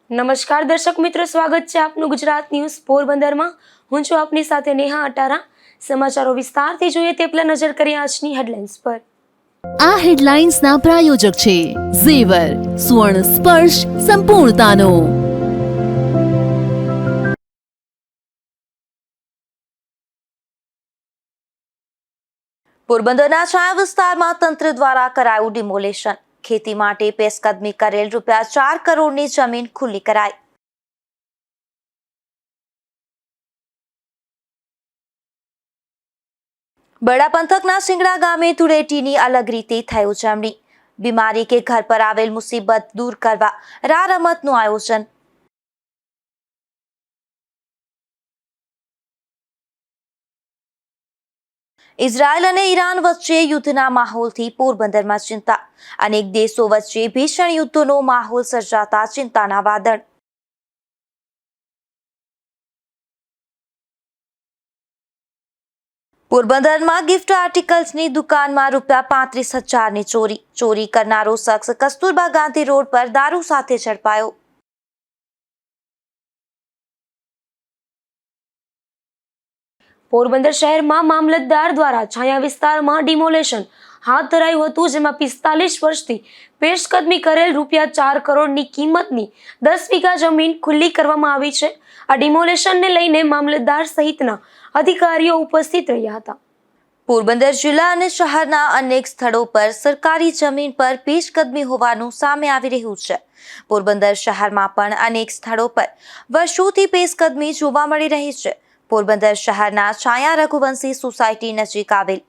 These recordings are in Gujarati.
નમસ્કાર દર્શક મિત્રો, સ્વાગત છે આપનું ગુજરાત ન્યૂઝ પોરબંદરમાં। હું છું આપની સાથે નેહા અટારા। સમાચારો વિસ્તારથી જોઈએ તે પહેલા નજર કરીએ આજની હેડલાઇન્સ પર। આ હેડલાઇન્સના પ્રાયોજક છે ઝેવર, સુવર્ણ સ્પર્શ સંપૂર્ણતાનો। પોરબંદરના છાયા વિસ્તારમાં તંત્ર દ્વારા કરાયું ડિમોલેશન। ખેતી માટે પેશકદમી કરેલ ₹4 કરોડની જમીન ખુલ્લી કરાઈ। બરડા પંથકના સિંગડા ગામે ધૂળેટીની અલગ રીતે થઈ ઉજવણી। બીમારી કે ઘર પર આવેલ મુસીબત દૂર કરવા રમતનું આયોજન। ઇઝરાયલ અને ઈરાન વચ્ચે યુદ્ધના માહોલથી પોરબંદરમાં ચિંતા। અનેક દેશો વચ્ચે ભીષણ યુદ્ધનો માહોલ સર્જાતા ચિંતાના વાદળ। પોરબંદરમાં ગિફ્ટ આર્ટિકલ્સની દુકાનમાં ₹35,000ની ચોરી કરનારો શખ્સ કસ્તુરબા ગાંધી રોડ પર દારૂ સાથે ઝડપાયો। પોરબંદર શહેરમાં મામલતદાર દ્વારા છાયા વિસ્તારમાં ડિમોલેશન હાથ ધરાયું હતું, જેમાં 45 વર્ષથી પેશકદમી કરેલ ₹4 કરોડની કિંમતની 10 વીઘા જમીન ખુલ્લી કરવામાં આવી છે। આ ડિમોલેશનને લઈને મામલતદાર સહિતના અધિકારીઓ ઉપસ્થિત રહ્યા હતા। પોરબંદર જિલ્લા અને શહેરના અનેક સ્થળો પર સરકારી જમીન પર પેશકદમી હોવાનું સામે આવી રહ્યું છે। પોરબંદર શહેરમાં પણ અનેક સ્થળો પર વર્ષોથી પેશકદમી જોવા મળી રહી છે। પોરબંદર શહેરના છાયા રઘુવંશી સોસાયટી નજીક આવેલ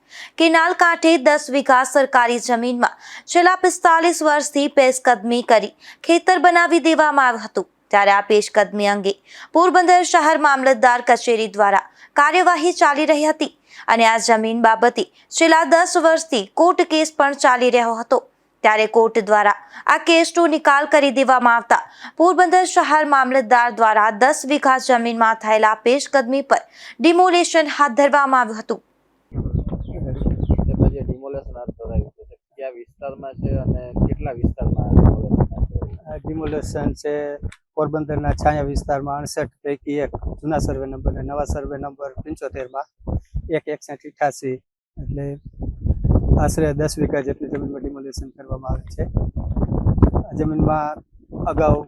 કેનાલ કાંઠે 10 વીઘા સરકારી જમીનમાં છેલ્લા 45 વર્ષથી પેશકદમી કરી ખેતર બનાવી દેવામાં આવ્યું હતું। ત્યારે આ પેશકદમી અંગે પોરબંદર શહેર મામલતદાર કચેરી દ્વારા કાર્યવાહી ચાલી રહી હતી અને આ જમીન બાબતે છેલ્લા 10 વર્ષથી કોર્ટ કેસ પણ ચાલી રહ્યો હતો। ત્યારે કોર્ટ દ્વારા આ કેસનો નિકાલ કરી દેવામાં આવતા પોરબંદર શહેર મામલતદાર દ્વારા 10 વીઘા જમીનમાં થયેલા પેશકદમી પર ડિમોલેશન હાથ ધરવામાં આવ્યું હતું। ડિમોલેશન છે પોરબંદરના છાયા વિસ્તારમાં 68 પૈકી એક જૂના સર્વે નંબર અને નવા સર્વે નંબર 75માં 1/6188 એટલે આશરે 10 વીઘા જેટલી જમીનમાં ડિમોલેશન કરવામાં આવે છે। આ જમીનમાં અગાઉ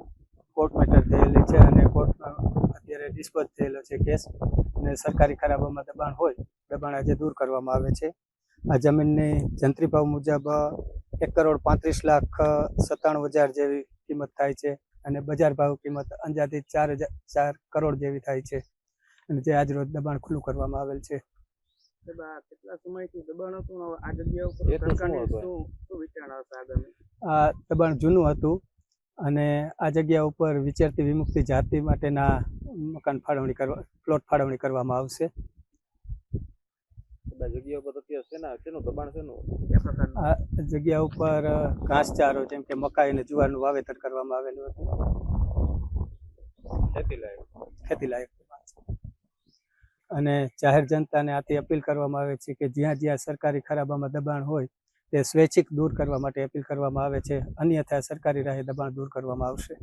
કોર્ટ મેટર થયેલી છે અને કોર્ટમાં અત્યારે ડિસ્પોઝ થયેલો છે કેસ અને સરકારી ખરાબામાં દબાણ હોય, દબાણ આજે દૂર કરવામાં આવે છે। આ જમીનની જંત્રી ભાવ મુજબ ₹1,35,97,000 જેવી કિંમત થાય છે અને બજાર ભાવ કિંમત અંદાજિત 4 કરોડ જેવી થાય છે અને જે આજ રોજ દબાણ ખુલ્લું કરવામાં આવેલ છે। કેટલા સમયથી દબાણ હતું, આ જગ્યા ઉપર સરકારની શું વિચારણા હશે આગામી? આ દબાણ જૂનું હતું અને આ જગ્યા ઉપર વિચારતી વિમુક્તિ જાતિ માટેના મકાન ફાળવણી કરવા પ્લોટ ફાળવણી કરવામાં આવશે। જગ્યા ઉપર શેનું દબાણ શેનું? આ જગ્યા ઉપર ઘાસચારો જેમ કે મકાઈ અને જુવારનું વાવેતર કરવામાં આવેલું હતું, ખેતી લાયક અને જાહેર જનતાને આથી અપીલ કરવામાં આવે છે કે જ્યાં જ્યાં સરકારી ખરાબામાં દબાણ હોય તે સ્વૈચ્છિક દૂર કરવા માટે અપીલ કરવામાં આવે છે, અન્યથા સરકારી રાહે દબાણ દૂર કરવામાં આવશે।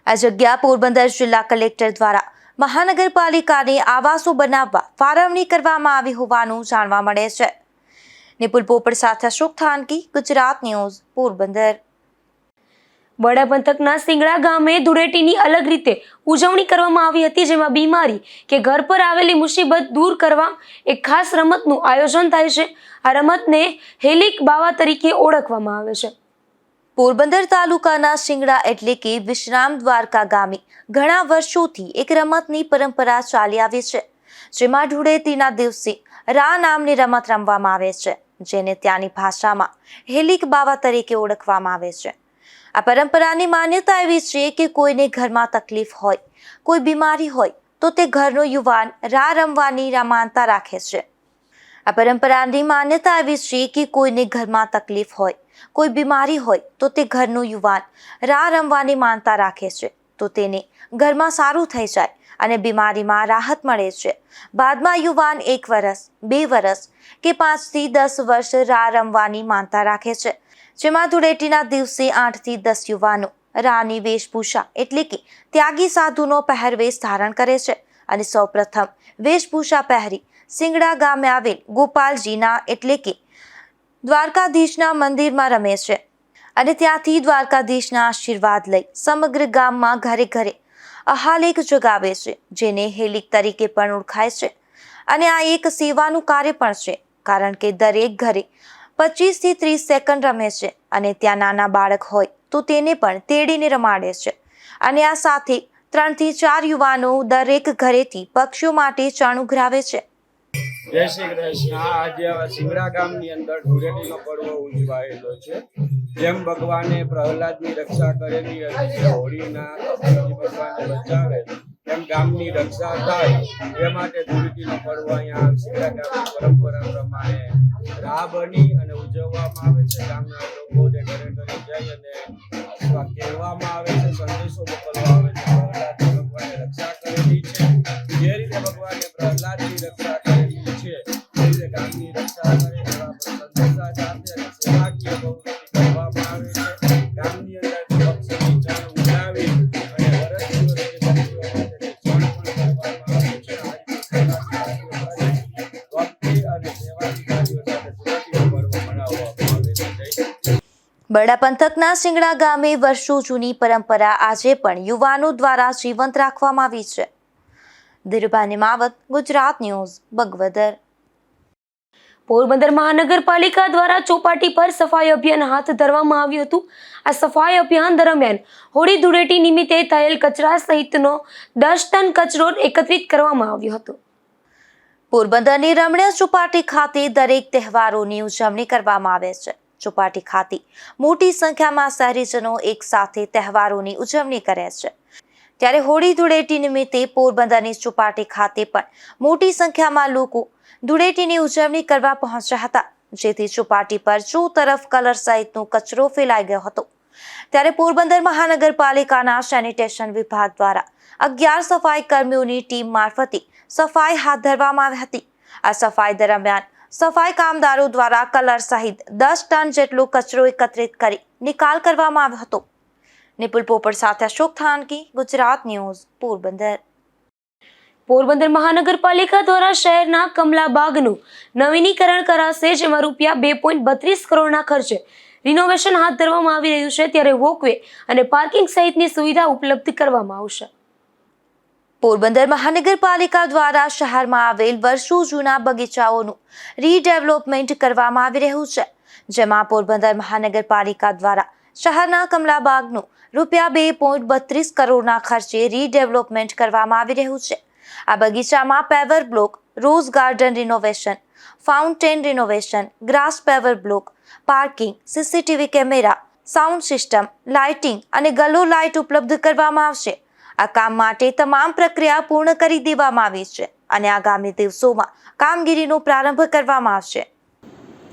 આ જગ્યા પોરબંદર જિલ્લા કલેક્ટર દ્વારા મહાનગરપાલિકાને આવાસો બનાવવા ફાળવણી કરવામાં આવી હોવાનું જાણવા મળે છે। નિપુલ પોપટ સાથે અશોક થાનકી, ગુજરાત ન્યૂઝ, પોરબંદર। બરડા પંથકના સિંગડા ગામે ધૂળેટીની અલગ રીતે ઉજવણી કરવામાં આવી હતી, જેમાં બીમારી કે ઘર પર આવેલી મુસીબત દૂર કરવા એક ખાસ રમતનું આયોજન થાય છે। આ રમતને હેલિક બાવા તરીકે ઓળખવામાં આવે છે। પોરબંદર તાલુકાના સિંગડા એટલે કે વિશ્રામ દ્વારકા ગામે ઘણા વર્ષોથી એક રમતની પરંપરા ચાલી આવી છે, જેમાં ધૂળેટીના દિવસે રા નામની રમત રમવામાં આવે છે, જેને ત્યાંની ભાષામાં હેલિક બાવા તરીકે ઓળખવામાં આવે છે। આ પરંપરાની માન્યતા એવી છે કે કોઈને ઘરમાં તકલીફ હોય, કોઈ બીમારી હોય તો તે ઘરનો યુવાન રા રમવાની માનતા રાખે છે। આ પરંપરાની માન્યતા એવી છે કે કોઈને ઘરમાં તકલીફ હોય, કોઈ બીમારી હોય તો તે ઘરનો યુવાન રા રમવાની માનતા રાખે છે, તો તેને ઘરમાં સારું થઈ જાય અને બીમારીમાં રાહત મળે છે। બાદમાં યુવાન 1 વર્ષ, 2 વર્ષ કે 5 થી 10 વર્ષ રા રમવાની માનતા રાખે છે, જેમાં ધૂળેટીના દિવસે 8 થી 10 યુવાનો રાની વેશભૂષા એટલે કે ત્યાગી સાધુનો પહેરવેશ ધારણ કરે છે અને સૌપ્રથમ વેશભૂષા પહેરી સિંગડા ગામે આવેલ ગોપાલજીના એટલે કે દ્વારકાધીશના મંદિરમાં રમે છે અને ત્યાંથી દ્વારકાધીશના આશીર્વાદ લઈ સમગ્ર ગામમાં ઘરે ઘરે અહાલેખ જગાવે છે, જેને હેલિક તરીકે પણ ઓળખાય છે. અને આ એક સેવાનું કાર્ય પણ છે, કારણ કે દરેક ઘરે 25 થી 30 સેકન્ડ રમે છે અને ત્યાં નાના બાળક હોય તો તેને પણ તેડીને રમાડે છે. અને આ સાથે 3 થી 4 યુવાનો દરેક ઘરેથી પક્ષીઓ માટે ચણ ઉઘરાવે છે. જય શ્રી કૃષ્ણ. આજે સિંગડા ગામની અંદર ધૂળેટીનો પર્વ ઉજવાયેલો છે. જેમ ભગવાને પ્રહલાદની રક્ષા કરેલી હતી, હોળીના અગ્નિથી ભગવાનને બચાવે, એમ ગામની રક્ષા થાય એ માટે ધૂળેટીનો પર્વ અહીંયા સિંગડા ગામની પરંપરા પ્રમાણે રાહ બની અને ઉજવવામાં આવે છે. ગામના લોકોને ઘરે ઘરે જઈ અને કહેવામાં આવે છે, સંદેશો મોકલવામાં આવે છે પ્રહલાદની ભગવાને રક્ષા કરેલી છે. જે રીતે ભગવાને પ્રહલાદની રક્ષા કરેલી છે તે રીતે ગામની રક્ષા કરે એવા સંદેશા સાથે અને સેવાકીય પ્રવૃત્તિ કરવામાં આવે છે. ગામની અંદર પક્ષીની ચણ ઉડાવી અને વર્ષથી વર્ષે પક્ષીઓ માટે ચણ પણ કરવામાં આવે છે. આ રીતે સેવાકીય કાર્યો કરી ભક્તિ અને સેવાકીય કાર્યો સાથે ધૂળેટીનો પર્વ મનાવવામાં આવે છે. જય શ્રી કૃષ્ણ. બરડા પંથકના સિંગડા ગામે વર્ષો જૂની પરંપરા આજે પણ યુવાનો દ્વારા જીવંત રાખવામાં આવી છે. ધીરુભાઈ માવત, ગુજરાત ન્યૂઝ, બગવદર. પોરબંદર મહાનગરપાલિકા દ્વારા ચોપાટી પર સફાઈ અભિયાન હાથ ધરવામાં આવ્યું હતું. આ સફાઈ અભિયાન દરમિયાન હોળી ધૂળેટી નિમિત્તે થયેલ કચરા સહિતનો 10 ટન કચરો એકત્રિત કરવામાં આવ્યો હતો. પોરબંદરની રમણીય ચોપાટી ખાતે દરેક તહેવારોની ઉજવણી કરવામાં આવે છે. ચોપાટી ખાતે મોટી સંખ્યામાં શહેરીજનો એક સાથે તહેવારોની ઉજવણી કરે છે. ત્યારે હોળી ધૂળેટી નિમિત્તે પોરબંદરની ચોપાટી ખાતે પણ મોટી સંખ્યામાં લોકો ધૂળેટીની ઉજવણી કરવા પહોંચ્યા હતા, જેથી ચોપાટી પર ચોતરફ કલર સહિતનો કચરો ફેલાઈ ગયો હતો. ત્યારે પોરબંદર મહાનગરપાલિકાના સેનિટેશન વિભાગ દ્વારા 11 સફાઈ કર્મીઓની ટીમ મારફતે સફાઈ હાથ ધરવામાં આવી હતી. આ સફાઈ દરમિયાન સફાઈ કામદારો દ્વારા કલર સહિત 10 ટન જેટલો કચરો એકત્રિત કરી નિકાલ કરવામાં આવ્યો હતો. નિપુલ પોપટ સાથે અશોક થાનકી, ગુજરાત ન્યૂઝ, પોરબંદર. પોરબંદર મહાનગરપાલિકા દ્વારા શહેરના કમલાબાગનું નવીનીકરણ કરાશે, જેમાં રૂપિયા 2.32 કરોડના ખર્ચે રિનોવેશન હાથ ધરવામાં આવી રહ્યું છે. ત્યારે વોકવે અને પાર્કિંગ સહિતની સુવિધા ઉપલબ્ધ કરવામાં આવશે. પોરબંદર મહાનગરપાલિકા દ્વારા શહેરમાં આવેલ વર્ષો જૂના બગીચાઓનું રીડેવલપમેન્ટ કરવામાં આવી રહ્યું છે, જેમાં પોરબંદર મહાનગરપાલિકા દ્વારા શહેરના કમલાબાગનું રૂપિયા 2.32 કરોડના ખર્ચે રીડેવલપમેન્ટ કરવામાં આવી રહ્યું છે. આ બગીચામાં paver block, rose garden renovation, fountain renovation, grass paver block, parking, CCTV camera, sound system, lighting અને ગલો લાઇટ ઉપલબ્ધ કરવામાં આવશે. આ કામ માટે તમામ પ્રક્રિયા પૂર્ણ કરી દેવામાં આવી છે અને આગામી દિવસોમાં કામગીરીનો પ્રારંભ કરવામાં આવશે.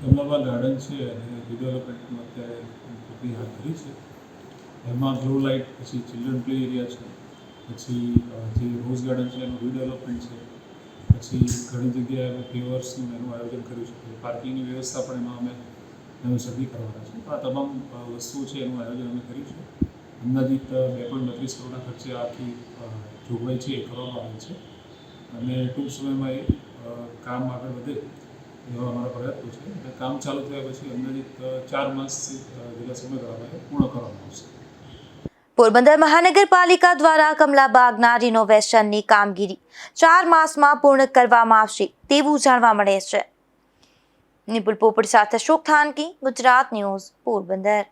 કમલાબાગ ગાર્ડન છે અને રિડેવલપમેન્ટમાં અત્યારે પ્રક્રિયા હાથ ધરી છે. એમાં ગ્લો લાઇટ, પછી ચિલ્ડ્રન પ્લે એરિયા છે, પછી જે રોઝ ગાર્ડન છે એનું રીડેવલપમેન્ટ છે, પછી ઘણી જગ્યાએ પેવર્સનું એનું આયોજન કર્યું છે. પાર્કિંગની વ્યવસ્થા પણ એમાં અમે નવેસરથી કરવાના છે. આ તમામ વસ્તુઓ છે એનું આયોજન અમે કર્યું છે. અંદાજિત 2.32 કરોડના ખર્ચે આખી જોગવાઈ છે એ કરવામાં આવી છે અને ટૂંક સમયમાં એ કામ આગળ વધે એવા અમારા પ્રયત્નો છે. અને કામ ચાલુ થયા પછી અંદાજિત 4 માસથી જેટલા સમયગાળામાં પૂર્ણ કરવામાં આવશે. પોરબંદર મહાનગરપાલિકા દ્વારા કમલાબાગના રિનોવેશનની કામગીરી 4 માસમાં પૂર્ણ કરવામાં આવશે તેવું જાણવા મળે છે. નિપુલ પોપટ સાથે અશોક થાનકી, ગુજરાત ન્યૂઝ, પોરબંદર.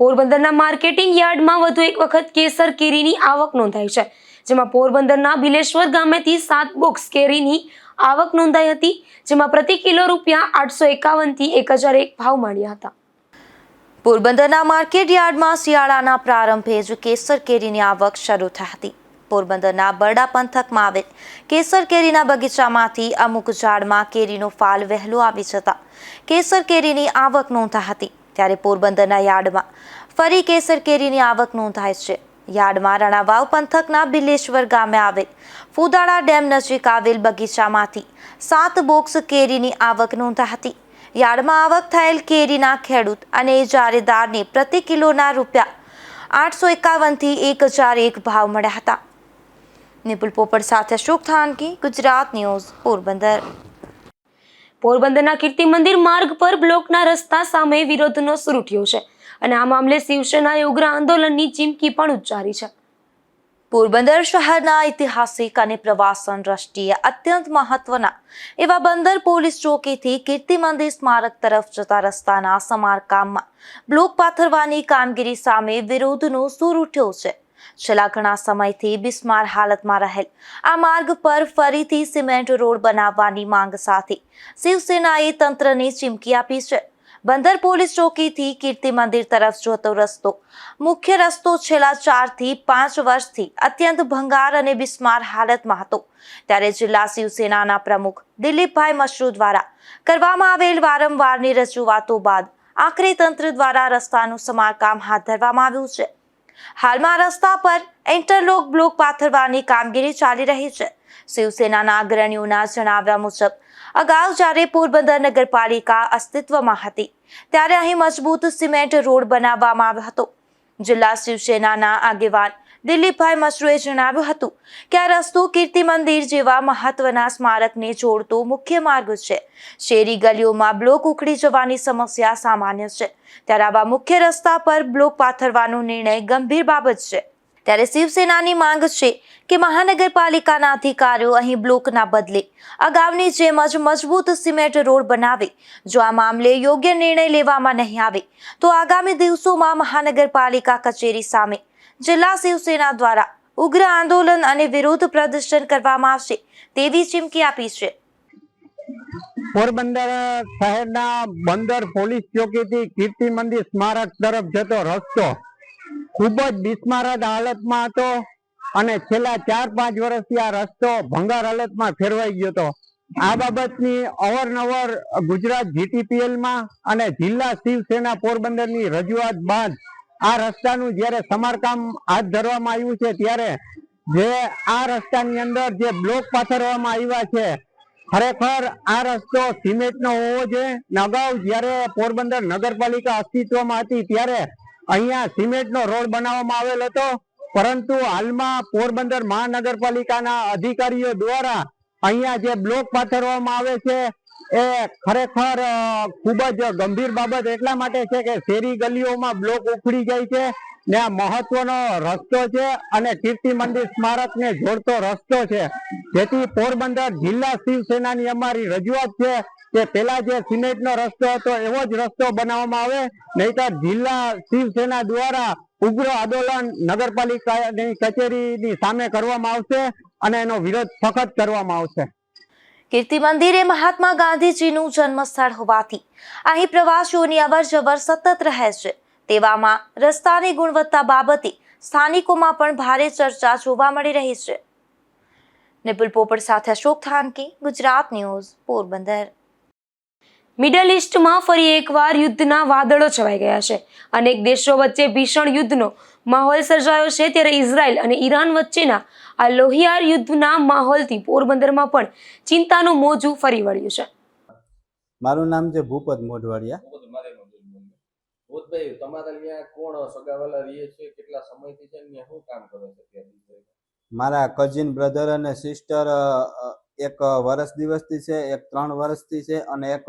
પોરબંદરના માર્કેટિંગ યાર્ડમાં વધુ એક વખત કેસર કેરીની આવક નોંધાઈ છે, જેમાં પોરબંદરના બિલેશ્વર ગામેથી 7 બોક્સ કેરીની આવક નોંધાઈ હતી, જેમાં પ્રતિ કિલો રૂપિયા 851 થી 1001 ભાવ મળ્યા હતા. પોરબંદરના માર્કેટ યાર્ડમાં શિયાળાના પ્રારંભે જ કેસર કેરીની આવક શરૂ થઈ હતી. પોરબંદરના બરડા પંથકમાં આવેલ કેસર કેરીના બગીચામાંથી અમુક ઝાડમાં કેરીનો ફાલ વહેલો આવી જતા કેસર કેરીની આવક નોંધાઈ હતી. ત્યારે પોરબંદરના યાર્ડમાં ફરી કેસર કેરીની આવક નોંધાય છે. યાર્ડમાં રણાવાવ પંથકના બિલેશ્વર ગામે આવેલ ફુદાળા ડેમ નજીક આવેલ બગીચામાંથી 7 બોક્સ કેરીની આવક નોંધાઈ હતી. યાર્ડમાં આવક થયેલ કેરીના ખેડૂત અને ઇજારેદારને પ્રતિ કિલોના રૂપિયા 851 થી 1001 ભાવ મળ્યા હતા. નિપુલ પોપટ સાથે અશોક થાનકી, ગુજરાત ન્યૂઝ, પોરબંદર. પોરબંદરના કીર્તિ મંદિર માર્ગ પર બ્લોકના રસ્તા સામે વિરોધનો સૂર ઉઠ્યો છે અને આ મામલે શિવસેનાએ ઉગ્ર આંદોલનની ચીમકી પણ ઉચ્ચારી છે. પોરબંદર શહેરના ઐતિહાસિક અને પ્રવાસન દ્રષ્ટિએ અત્યંત મહત્વના એવા બંદર પોલીસ ચોકીથી કીર્તિ મંદિર સ્મારક તરફ જતા રસ્તાના સમારકામમાં બ્લોક પાથરવાની કામગીરી સામે વિરોધનો સૂર ઉઠ્યો છે. છેલ્લા ઘણા સમયથી બિસ્માર હાલતમાં રહેલ આ માર્ગ પર ફરીથી સિમેન્ટ રોડ બનાવવાની માંગ સાથે શિવસેનાએ તંત્રને ચીમકી આપી છે. બંદર પોલીસ ચોકીથી કીર્તિ મંદિર તરફ જતો રસ્તો મુખ્ય રસ્તો છેલ્લા 4 થી 5 વર્ષથી અત્યંત ભંગાર અને બિસ્માર હાલતમાં હતો. ત્યારે જિલ્લા શિવસેનાના પ્રમુખ દિલીપભાઈ મશરૂ દ્વારા કરવામાં આવેલ વારંવારની રજૂઆતો બાદ આખરે તંત્ર દ્વારા રસ્તાનું સમારકામ હાથ ધરવામાં આવ્યું છે. હાલમાં રસ્તા પર ઇન્ટરલોક બ્લોક પાથરવાની કામગીરી ચાલી રહી છે. શિવસેનાના અગ્રણીઓના જણાવ્યા મુજબ અગાઉ જ્યારે પોરબંદર નગરપાલિકા અસ્તિત્વમાં હતી ત્યારે અહીં મજબૂત સિમેન્ટ રોડ બનાવવામાં આવ્યો હતો. જિલ્લા શિવસેનાના આગેવાન દિલીપભાઈ મશરૂએ જણાવ્યું હતું કે આ રસ્તો કીર્તિ મંદિર જેવા મહત્વના સ્મારકને જોડતો મુખ્ય માર્ગ છે. શેરી ગલીઓમાં બ્લોક ઉખડી જવાની સમસ્યા સામાન્ય છે, ત્યારે આવા મુખ્ય રસ્તા પર બ્લોક પાથરવાનો નિર્ણય ગંભીર બાબત છે. ત્યારે શિવસેનાની માંગ છે કે મહાનગરપાલિકાના અધિકારીઓ અહીં બ્લોકના બદલે અગાઉની જેમ જ મજબૂત સિમેન્ટ રોડ બનાવે. જો આ મામલે યોગ્ય નિર્ણય લેવામાં નહીં આવે તો આગામી દિવસોમાં મહાનગરપાલિકા કચેરી સામે જિલ્લા શિવસેના દ્વારા ઉગ્ર આંદોલન અને વિરોધ પ્રદર્શન કરવામાં આવશે તેવી ચીમકી આપી છે. પોરબંદર શહેરના બંદર પોલીસ ચોકીથી કીર્તિ મંદિર સ્મારક તરફ જતો રસ્તો ખૂબ જ બિસ્મારત હાલતમાં હતો અને છેલ્લા 4-5 વર્ષથી આ રસ્તો ભંગાર હાલતમાં ફેરવાઈ ગયો હતો. આ બાબતની અવારનવાર ગુજરાત GTPL-માં અને જિલ્લા શિવસેના પોરબંદરની રજૂઆત બાદ આ રસ્તાનું જ્યારે સમારકામ હાથ ધરવામાં આવ્યું છે ત્યારે જે આ રસ્તાની અંદર જે બ્લોક પાથરવામાં આવ્યા છે, ખરેખર આ રસ્તો સિમેન્ટનો હોવો જોઈએ. અગાઉ જ્યારે પોરબંદર નગરપાલિકા અસ્તિત્વમાં હતી ત્યારે અહીંયા સિમેન્ટનો રોડ બનાવવામાં આવેલ હતો, પરંતુ હાલમાં પોરબંદર મહાનગરપાલિકાના અધિકારીઓ દ્વારા અહીંયા જે બ્લોક પાથરવામાં આવે છે એ ખરેખર ખૂબ જ ગંભીર બાબત એટલા માટે છે કે શેરી ગલીઓમાં બ્લોક ઉખડી જાય છે ને આ મહત્વનો રસ્તો છે અને કીર્તિ મંદિર સ્મારકને જોડતો રસ્તો છે. જેથી પોરબંદર જિલ્લા શિવસેનાની અમારી રજૂઆત છે કે પેલા જે સિમેન્ટનો રસ્તો હતો એવો જ રસ્તો બનાવવામાં આવે, નહીતર જિલ્લા શિવસેના દ્વારા ઉગ્ર આંદોલન નગરપાલિકાની કચેરીની સામે કરવામાં આવશે અને એનો વિરોધ સખત કરવામાં આવશે. કીર્તિ મંદિર એ મહાત્મા ગાંધીજીનું જન્મસ્થળ હોવાથી અહીં પ્રવાસીઓની અવરજવર સતત રહે છે. તેવામાં રસ્તાની ગુણવત્તા બાબતે સ્થાનિકોમાં પણ ભારે ચર્ચા જોવા મળી રહી છે. નિપુલ પોપટ સાથે અશોક થાનકી, ગુજરાત ન્યૂઝ, પોરબંદર. મિડલ ઈસ્ટમાં ફરી એકવાર યુદ્ધના વાદળો છવાઈ ગયા છે. અનેક દેશો વચ્ચે ભીષણ યુદ્ધનો માહોલ સર્જાયો છે. ત્યારે ઇઝરાયલ અને ઈરાન વચ્ચેના આ લોહિયાર યુદ્ધના માહોલથી પોરબંદરમાં પણ ચિંતાનું મોજું ફરી વળ્યું છે. મારું નામ છે ભૂપત મોઢવાડિયા. ભૂપતભાઈ, તમારા અહીંયા કોણ સગાવાલા રહે છે, કેટલા સમયથી છે, અહીંયા શું કામ કરે છે? મારા કઝિન બ્રધર અને સિસ્ટર એક વર્ષ દિવસથી છે, એક 3 વર્ષથી છે અને એક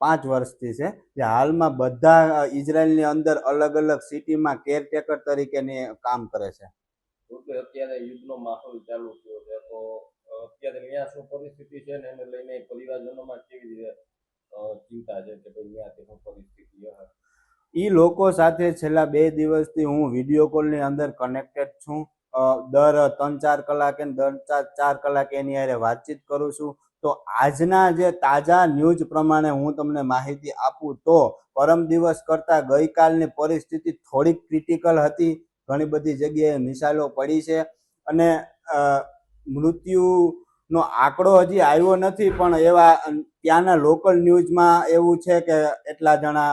5 વર્ષથી છે. જે હાલમાં બધા ઇઝરાયલની અંદર અલગ અલગ સિટીમાં કેરટેકર તરીકેની કામ કરે છે. અત્યારે યુદ્ધનો માહોલ ચાલુ થયો છે, તો અત્યારે અહીંયા શું પરિસ્થિતિ છે ને એને લઈને પરિવારજનોમાં કેવી રીતે ચિંતા છે કે ભાઈ અહીંયાથી શું પરિસ્થિતિ છે? એ લોકો સાથે છેલ્લા 2 દિવસથી હું વિડીયો કોલની અંદર કનેક્ટેડ છું. દર 3-4 કલાકે 4 કલાકે એની હારે વાતચીત કરું છું. તો આજના જે તાજા ન્યૂઝ પ્રમાણે હું તમને માહિતી આપું તો પરમ દિવસ કરતાં ગઈકાલની પરિસ્થિતિ થોડીક ક્રિટિકલ હતી. ઘણી બધી જગ્યાએ મિસાઇલો પડી છે અને મૃત્યુનો આંકડો હજી આવ્યો નથી, પણ એવા ત્યાંના લોકલ ન્યૂઝમાં એવું છે કે એટલા જણા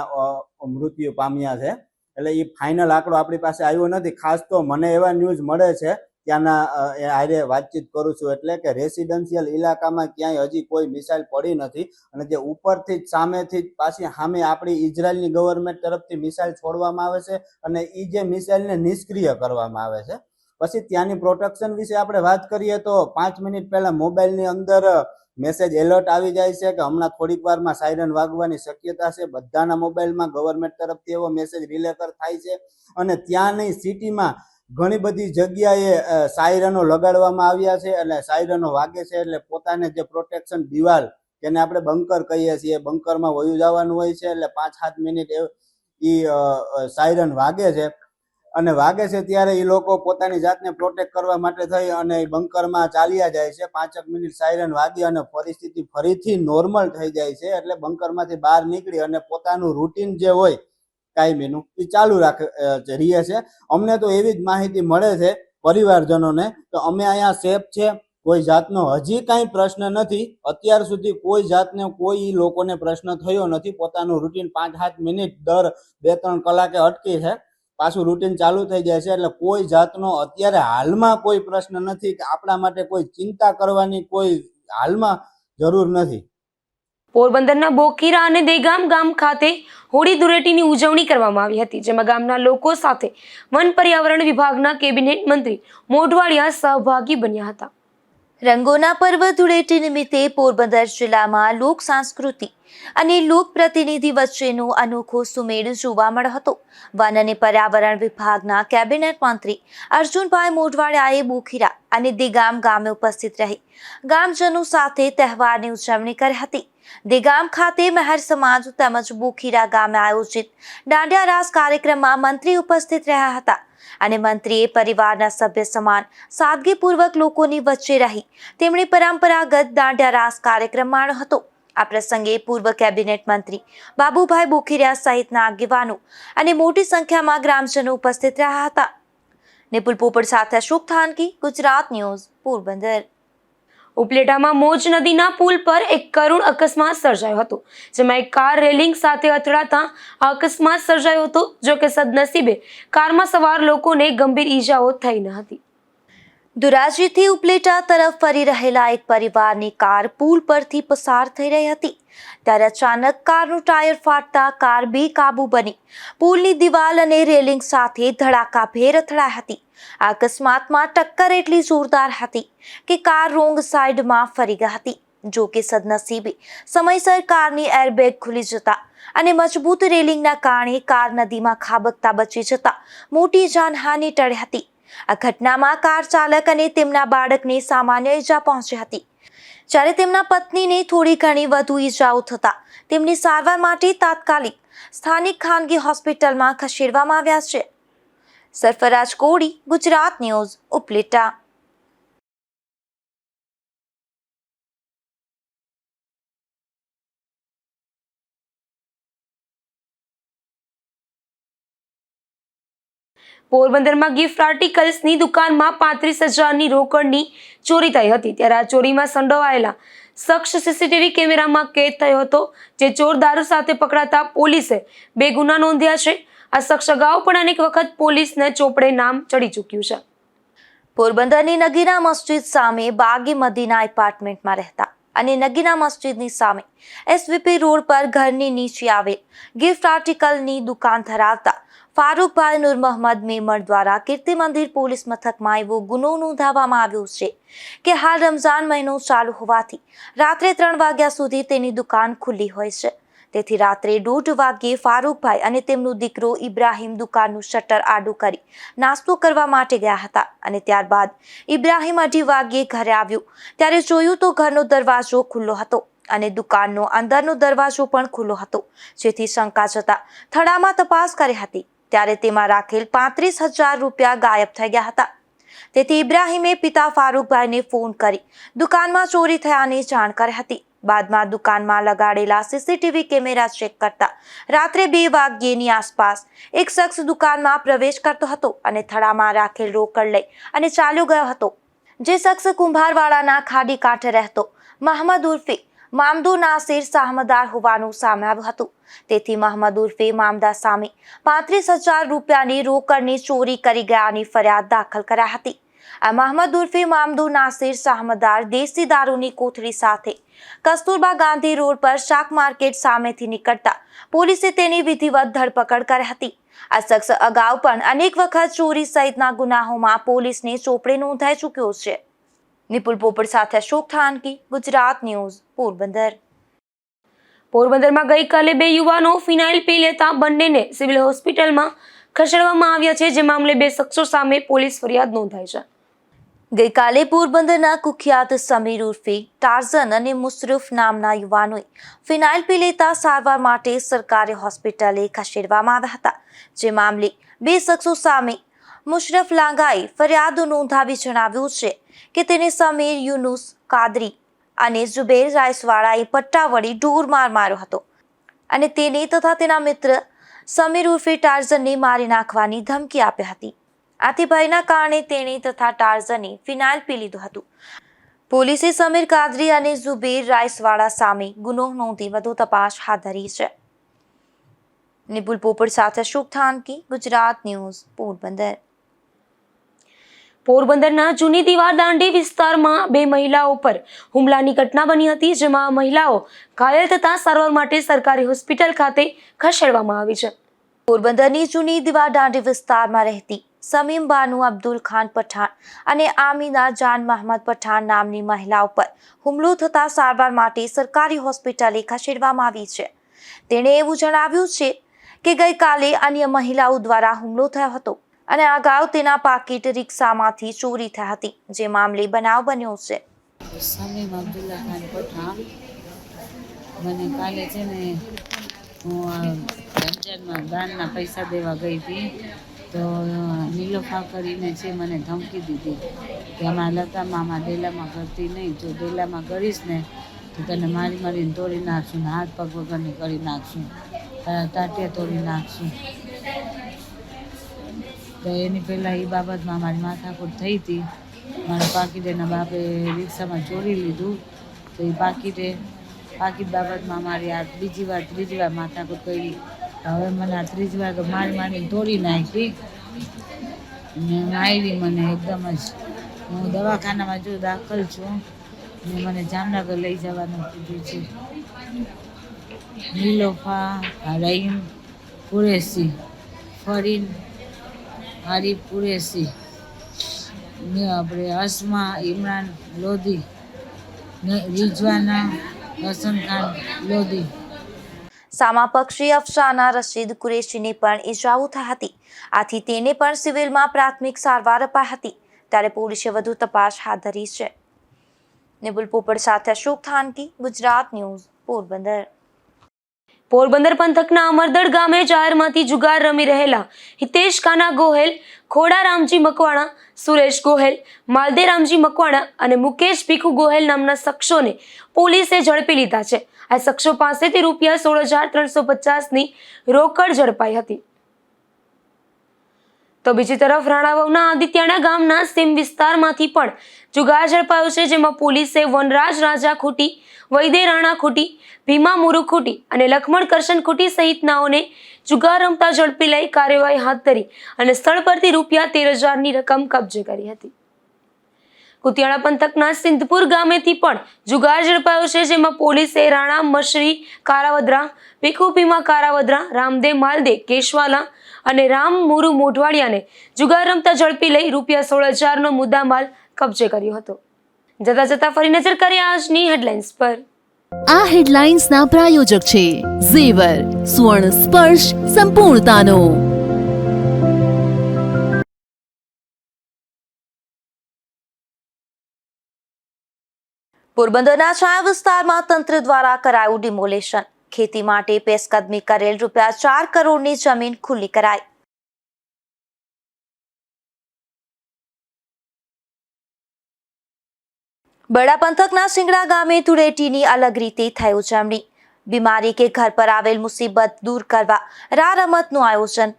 મૃત્યુ પામ્યા છે. એટલે એ ફાઇનલ આંકડો આપણી પાસે આવ્યો નથી. ખાસ તો મને એવા ન્યૂઝ મળે છે ત્યાંના હારે વાતચીત કરું છું. એટલે કે રેસિડેન્શિયલ ઇલાકામાં ક્યાંય હજી કોઈ મિસાઇલ પડી નથી અને જે ઉપરથી જ સામેથી જ પાછી સામે આપણી ઇઝરાયલની ગવર્મેન્ટ તરફથી મિસાઇલ છોડવામાં આવે છે અને એ જે મિસાઇલને નિષ્ક્રિય કરવામાં આવે છે. પછી ત્યાંની પ્રોટેક્શન વિશે આપણે વાત કરીએ તો 5 મિનિટ પહેલા મોબાઈલની અંદર મેસેજ એલર્ટ આવી જાય છે કે હમણાં થોડીક વારમાં સાયરન વાગવાની શક્યતા છે. બધાના મોબાઈલમાં ગવર્મેન્ટ તરફથી એવો મેસેજ રિલે થાય છે અને ત્યાંની સિટીમાં ઘણી બધી જગ્યાએ સાયરનો લગાડવામાં આવ્યા છે. એટલે સાયરનો વાગે છે એટલે પોતાને જે પ્રોટેક્શન દિવાલ જેને આપણે બંકર કહીએ છીએ, બંકરમાં વયું જવાનું હોય છે. એટલે 5-7 મિનિટ એ સાયરન વાગે છે અને વાગે છે ત્યારે એ લોકો પોતાની જાતને પ્રોટેક્ટ કરવા માટે થઈ અને બંકરમાં ચાલ્યા જાય છે. 5 મિનિટ સાયરન વાગી અને પરિસ્થિતિ ફરીથી નોર્મલ થઈ જાય છે. એટલે બંકરમાંથી બહાર નીકળી અને પોતાનું રૂટીન જે હોય કાયમીનું એ ચાલુ રહીએ છે. અમને તો એવી જ માહિતી મળે છે પરિવારજનોને તો અમે અહીંયા સેફ છે. કોઈ જાતનો હજી કાંઈ પ્રશ્ન નથી. અત્યાર સુધી કોઈ જાતને કોઈ લોકોને પ્રશ્ન થયો નથી. પોતાનું રૂટીન 5-7 મિનિટ દર 2-3 કલાકે અટકી છે, પાછું રૂટીન ચાલુ થઈ જાય છે. એટલે કોઈ જાતનો અત્યારે હાલમાં કોઈ પ્રશ્ન નથી કે આપણા માટે કોઈ ચિંતા કરવાની કોઈ હાલમાં જરૂર નથી. પોરબંદરના બોખીરા અને દેગામ ગામ ખાતે હોળી ધૂળેટીની ઉજવણી કરવામાં આવી હતી, જેમાં ગામના લોકો સાથે વન પર્યાવરણ વિભાગના કેબિનેટ મંત્રી મોઢવાડિયા સહભાગી બન્યા હતા. રંગોના પર્વ ધૂળેટી નિમિત્તે પોરબંદર જિલ્લામાં લોક સંસ્કૃતિ અને લોક પ્રતિનિધિ વચ્ચેનો અનોખો સુમેળ જોવા મળ્યો હતો. વન અને પર્યાવરણ વિભાગના કેબિનેટ મંત્રી અર્જુનભાઈ મોઢવાડિયાએ બોખીરા અને દેગામ ગામે ઉપસ્થિત રહી ગામજનો સાથે તહેવારની ઉજવણી કરી હતી. દેગામ ખાતે મહેર સમાજ તેમજ બોખીરા ગામે આયોજિત દાંડિયા રાસ કાર્યક્રમમાં મંત્રી ઉપસ્થિત રહ્યા હતા અને મંત્રીએ પરિવારના સભ્ય સમાન સાદગીપૂર્વક લોકોની વચ્ચે રહી તેમણે પરંપરાગત દાંડિયા રાસ કાર્યક્રમ માણ્યો હતો. આ પ્રસંગે પૂર્વ કેબિનેટ મંત્રી બાબુભાઈ બોખીરિયા સહિતના આગેવાનો અને મોટી સંખ્યામાં ગ્રામજનો ઉપસ્થિત રહ્યા હતા. નિપુલ પોપટ સાથે અશોક થાનકી, ગુજરાત ન્યૂઝ, પોરબંદર. ઉપલેટામાં મોજ નદીના પુલ પર એક કરુણ અકસ્માત સર્જાયો હતો, જેમાં એક કાર રેલિંગ સાથે અથડાતા અકસ્માત સર્જાયો હતો. જો કે સદનસીબે કારમાં સવાર લોકોને ગંભીર ઈજાઓ થઈ ન હતી. ધોરાજીથી ઉપલેટા તરફ ફરી રહેલા એક પરિવારની કાર પુલ પરથી પસાર થઈ રહી હતી ત્યારે અચાનક કારનું ટાયર ફાટતા કાર બેકાબુ બની પુલની દિવાલ અને રેલિંગ સાથે ધડાકાભેર અથડાઈ હતી. આ અકસ્માતમાં ટક્કર એટલી જોરદાર હતી કે કાર રોંગ સાઈડમાં ફરી ગઈ હતી. જો કે સદનસીબે સમયસર કારની એરબેગ ખુલી જતા અને મજબૂત રેલિંગના કારણે કાર નદીમાં ખાબકતા બચી જતા મોટી જાનહાનિ ટળી હતી. આ ઘટનામાં કાર ચાલક અને તેમના બાળકને સામાન્ય ઈજા પહોંચી હતી, જ્યારે તેમના પત્નીને થોડી ઘણી વધુ ઈજાઓ થતા તેમને સારવાર માટે તાત્કાલિક સ્થાનિક ખાનગી હોસ્પિટલમાં ખસેડવામાં આવ્યા છે. સરફરાજ કોડી, ગુજરાત ન્યૂઝ, ઉપલેટા. પોરબંદરમાં ગિફ્ટ આર્ટિકલ્સની દુકાનમાં 35,000ની રોકડની ચોરી થઈ હતી, ત્યારે આ ચોરીમાં સંડોવાયેલા શખ્સ સીસીટીવી કેમેરામાં કેદ થયો હતો. જે ચોર દારૂ સાથે પકડાતા પોલીસે 2 ગુના નોંધ્યા છે. આ શખ્સ અગાઉ પણ અનેક વખત પોલીસને ચોપડે નામ ચડી ચૂક્યું છે. પોરબંદરની નગીના મસ્જિદ સામે બાગે મદીના એપાર્ટમેન્ટમાં રહેતા અને નગીના મસ્જિદની સામે એસવીપી રોડ પર ઘરની નીચે આવેલ ગિફ્ટ આર્ટિકલની દુકાન ધરાવતા ફારૂકભાઈ નૂર મોહમ્મદ મેમણ દ્વારા કીર્તિ મંદિર પોલીસ મથકમાં એવો ગુનો નોંધાવવામાં આવ્યો છે કે હાલ રમઝાન મહિનો ચાલુ હોવાથી રાત્રે 3 વાગ્યા સુધી તેની દુકાન ખુલ્લી હોય છે. તેથી રાત્રે 1:30 વાગ્યે ફારૂકભાઈ અને તેમનો દીકરો ઇબ્રાહીમ દુકાનનું શટર આડું કરી નાસ્તો કરવા માટે ગયા હતા અને ત્યારબાદ ઇબ્રાહીમ 2:30 વાગ્યે ઘરે આવ્યો ત્યારે જોયું તો ઘરનો દરવાજો ખુલ્લો હતો અને દુકાનનો અંદરનો દરવાજો પણ ખુલ્લો હતો, જેથી શંકા જતા થડામાં તપાસ કરી હતી ત્યારે તેમાં રાખેલ 35,000 રૂપિયા ગાયબ થઈ ગયા હતા. તેથી ઇબ્રાહીમે પિતા ફારૂકભાઈને ફોન કરી દુકાનમાં ચોરી થયાની જાણ કરી હતી. બાદમાં દુકાનમાં લગાડેલા સીસીટીવી કેમેરા ચેક કરતા રાત્રે 2 વાગ્યાની આસપાસ એક શખ્સ દુકાનમાં પ્રવેશ કરતો હતો અને થડામાં રાખેલ રોકડ લઈ અને ચાલ્યો ગયો હતો. જે શખ્સ કુંભારવાડાના ખાડી કાંઠે રહેતો મહમદ ઉર્ફે મામદો નાસિર સાહમદાર હોવાનું સામે આવ્યું હતું. તેથી મહમદ ઉર્ફે મામદા સામે 35,000 રૂપિયાની રોકડની ચોરી કરી ગયાની ફરિયાદ દાખલ કરાઈ હતી. આ મહંમદ ઉર્ફે મામદુ નાસિર શાહમદાર દેશી દારૂની કોથળી સાથે કસ્તુરબા ગાંધી રોડ પર શાક માર્કેટ સામેથી નીકળતા પોલીસે તેની વિધિવત ધરપકડ કરી હતી. આ શખ્સ અગાઉ પણ અનેક વખત ચોરી સહિતના ગુનાહોમાં પોલીસને ચોપડે નોંધાઈ ચૂક્યો છે. નિપુલ પોપટ સાથે અશોક થાનકી, ગુજરાત ન્યૂઝ, પોરબંદર. પોરબંદરમાં ગઈકાલે 2 યુવાનો ફિનાઇલ પી લેતા બંનેને સિવિલ હોસ્પિટલમાં ખસેડવામાં આવ્યા છે, જે મામલે 2 શખ્સો સામે પોલીસ ફરિયાદ નોંધાઈ છે. ગઈકાલે પોરબંદરના કુખ્યાત સમીર ઉર્ફે ટાર્ઝન અને મુશરફ નામના યુવાનોએ ફિનાઇલ પી લેતા સારવાર માટે સરકારી હોસ્પિટલે ખસેડવામાં આવ્યા હતા. જે મામલે 2 શખ્સો સામે મુશરફ લાંગાએ ફરિયાદ નોંધાવી જણાવ્યું છે કે તેને સમીર યુનુસ કાદરી અને ઝુબેર રાયસવાળાએ પટ્ટા વડે ઢોર માર માર્યો હતો અને તેને તથા તેના મિત્ર સમીર ઉર્ફે ટાર્ઝનને મારી નાખવાની ધમકી આપી હતી. આથી ભયના કારણે તેણે તથા ટાર્ઝને ફિનાઇલ પી લીધું હતું. પોલીસે સમીર કાદરી અને ઝુબેર રાયસવાળા સામે ગુનો નોંધી વધુ તપાસ હાથ ધરી છે. નિપુલ પોપટ સાથે અશોક થાનકી, ગુજરાત ન્યૂઝ, પોરબંદર. પોરબંદરના જૂની દીવાર દાંડી વિસ્તારમાં 2 મહિલાઓ પર હુમલાની ઘટના બની હતી, જેમાં મહિલાઓ ઘાયલ થતા સારવાર માટે સરકારી હોસ્પિટલ ખાતે ખસેડવામાં આવી છે. પોરબંદરની જૂની દીવાર દાંડી વિસ્તારમાં રહેતી સમીમ બાનુ અબ્દુલ ખાન પઠાણ અને આમીના જાન મહમદ પઠાણ નામની મહિલાઓ પર હુમલો થતા સારવાર માટે સરકારી હોસ્પિટલે ખસેડવામાં આવી છે. તેણે એવું જણાવ્યું છે કે ગઈકાલે અન્ય મહિલાઓ દ્વારા હુમલો થયો હતો અને અગાઉ તેના પાકીટ રિક્ષામાંથી ચોરી થઈ હતી, જે મામલે બનાવ બન્યો છે. સમીમ અબ્દુલ્લા ખાન પઠાણ મને કાલે છે ને હું રમજાનમાં દાનના પૈસા દેવા ગઈ હતી, તો નીલોફા કરીને છે મને ધમકી દીધી કે આમાં લતામાં ડેલામાં કરતી નહીં, જો ડેલામાં કરીશ ને તો તને મારી મારીને તોડી નાખશું ને હાથ પગ વગરની કરી નાખશું, તારા તાટિયા તોડી નાખશું. તો એની પહેલાં એ બાબતમાં મારી માથાકૂટ થઈ હતી. મારા પાકીટેના બાપે રિક્ષામાં ચોરી લીધું, તો એ પાકીટ બાબતમાં મારી આ ત્રીજી વાર માથાકૂટ કરી. હવે મને આ ત્રીજી વાર તો મારીને તોડી નાખી ને મારી મને એકદમ જ. હું દવાખાનામાં જો દાખલ છું ને મને જામનગર લઈ જવાનું કીધું છે. નીલોફા, રહીમ કુરેશી, ફરીન આરીફ કુરેશી, આપણે અસ્મા ઇમરાન લોધી, રિઝવાના હસન ખાન લોધી. સામા પક્ષી અફસાના રશીદ કુરેશીને પણ ઈજાઓ થઈ હતી. આથી તેને પણ સિવિલમાં પ્રાથમિક સારવાર અપાઈ હતી. ત્યારે પોલીસે વધુ તપાસ હાથ ધરી છે. નિપુલ પોપટ સાથે અશોક થાનકી, ગુજરાત ન્યૂઝ, પોરબંદર. પોરબંદર પંથકના અમરદડ ગામે જાહેરમાંથી જુગાર રમી રહેલા હિતેશ કાના ગોહેલ, ખોડા રામજી મકવાણા, સુરેશ ગોહેલ, માલદે રામજી મકવાણા અને મુકેશ ભીખુ ગોહેલ નામના શખ્સોને પોલીસે ઝડપી લીધા છે. આ શખ્સો પાસેથી રૂપિયા 16,350ની રોકડ ઝડપાઈ હતી. તો બીજી તરફ રાણાવાવના આદિત્યાણા ગામના સીમ વિસ્તારમાંથી પણ જુગાર ઝડપાયો છે, જેમાં પોલીસે વનરાજ રાજા ખૂટી, વૈદે રાણા ખૂટી, ભીમા મુરુ ખૂટી અને લખમણ કરશન ખૂટી સહિતનાઓને જુગાર રમતા ઝડપી લઈ કાર્યવાહી હાથ ધરી અને સ્થળ પરથી રૂપિયા 13,000ની રકમ કબજે કરી હતી. કુતિયાણા પંથકના સિંધપુર ગામેથી પણ જુગાર ઝડપાયો છે, જેમાં પોલીસે રાણા મશરી કારાવદ્રા, ભીખુ ભીમા કારાવદ્રા, રામદેવ માલદે કેશવાલા અને રામ મુરુ મોઢવાડિયાને જુગાર રમતા ઝડપી લઈ રૂપિયા 16,000નો મુદ્દામાલ કબજે કર્યો હતો. જતા ફરી નજર કરીએ આજની હેડલાઇન્સ પર. આ હેડલાઇન્સના પ્રાયોજક છે ઝેવર, સુવર્ણ સ્પર્શ સંપૂર્ણતાનો. પોરબંદરના છાયા વિસ્તારમાં તંત્ર દ્વારા કરાયું ડિમોલેશન. ખેતી માટે પેશકદમી કરેલ રૂપિયા 4 કરોડની જમીન ખુલ્લી કરાઈ. બરડા પંથકના સિંગડા ગામે ધૂળેટીની અલગ રીતે થઈ ઉજવણી. બીમારી કે ઘર પર આવેલ મુસીબત દૂર કરવા રમતનું આયોજન.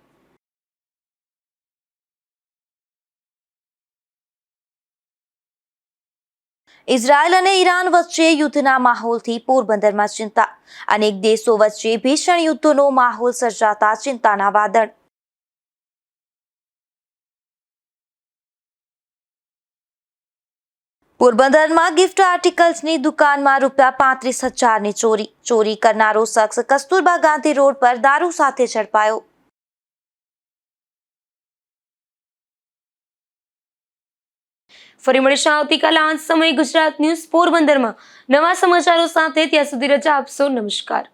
ઇઝરાયલ અને ઈરાન વચ્ચે યુદ્ધના માહોલથી પોરબંદરમાં ચિંતા. અનેક દેશો વચ્ચે ભીષણ યુદ્ધનો માહોલ સર્જાતા ચિંતાના વાદળ. પોરબંદરમાં ગિફ્ટ આર્ટિકલ્સની દુકાનમાં ₹35,000ની ચોરી કરનારો શખ્સ કસ્તુરબા ગાંધી રોડ પર દારૂ સાથે ઝડપાયો. ફરી મળીશું આવતીકાલે આ સમય ગુજરાત ન્યૂઝ પોરબંદરમાં નવા સમાચારો સાથે. ત્યાં સુધી રજા આપશો. નમસ્કાર.